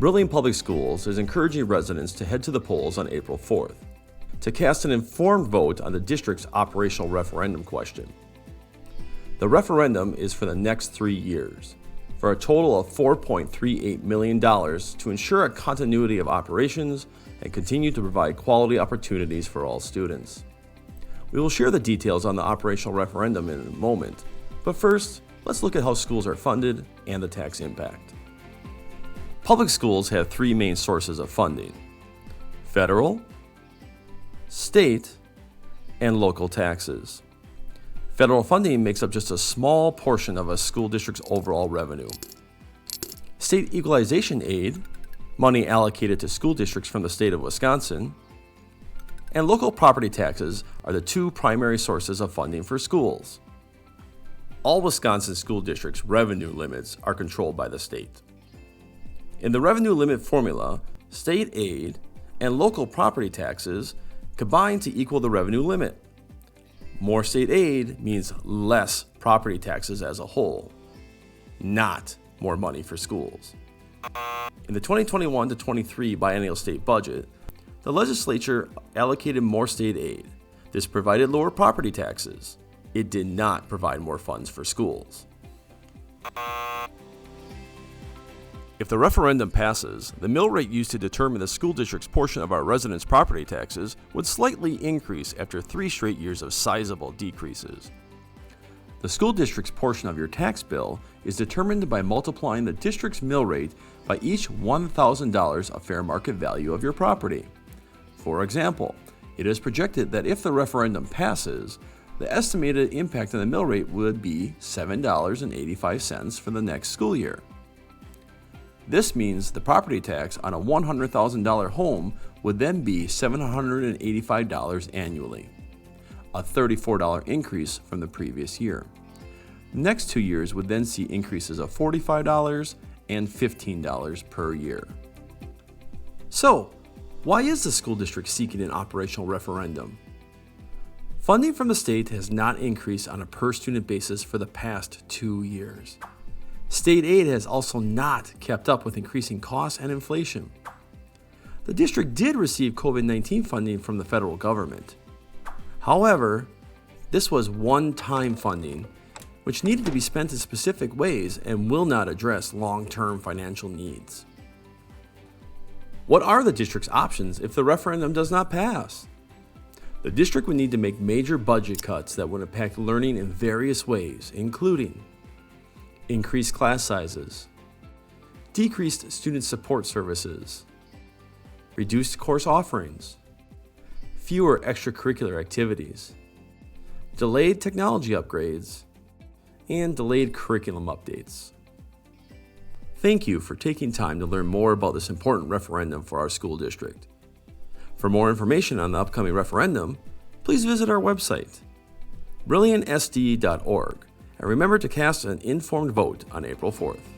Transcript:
Brillion Public Schools is encouraging residents to head to the polls on April 4th to cast an informed vote on the district's operational referendum question. The referendum is for the next 3 years, for a total of $4.38 million to ensure a continuity of operations and continue to provide quality opportunities for all students. We will share the details on the operational referendum in a moment, but first, let's look at how schools are funded and the tax impact. Public schools have 3 main sources of funding: federal, state, and local taxes. Federal funding makes up just a small portion of a school district's overall revenue. State equalization aid, money allocated to school districts from the state of Wisconsin, and local property taxes are the 2 primary sources of funding for schools. All Wisconsin school districts' revenue limits are controlled by the state. In the revenue limit formula, state aid and local property taxes combine to equal the revenue limit. More state aid means less property taxes as a whole, not more money for schools. In the 2021-23 biennial state budget, the legislature allocated more state aid. This provided lower property taxes. It did not provide more funds for schools. If the referendum passes, the mill rate used to determine the school district's portion of our residents' property taxes would slightly increase after 3 straight years of sizable decreases. The school district's portion of your tax bill is determined by multiplying the district's mill rate by each $1,000 of fair market value of your property. For example, it is projected that if the referendum passes, the estimated impact on the mill rate would be $7.85 for the next school year. This means the property tax on a $100,000 home would then be $785 annually, a $34 increase from the previous year. The next 2 years would then see increases of $45 and $15 per year. So, why is the school district seeking an operational referendum? Funding from the state has not increased on a per-student basis for the past 2 years. State aid has also not kept up with increasing costs and inflation. The district did receive COVID-19 funding from the federal government. However, this was one-time funding, which needed to be spent in specific ways and will not address long-term financial needs. What are the district's options if the referendum does not pass? The district would need to make major budget cuts that would impact learning in various ways, including increased class sizes, decreased student support services, reduced course offerings, fewer extracurricular activities, delayed technology upgrades, and delayed curriculum updates. Thank you for taking time to learn more about this important referendum for our school district. For more information on the upcoming referendum, please visit our website, brillionsd.org, and remember to cast an informed vote on April 4th.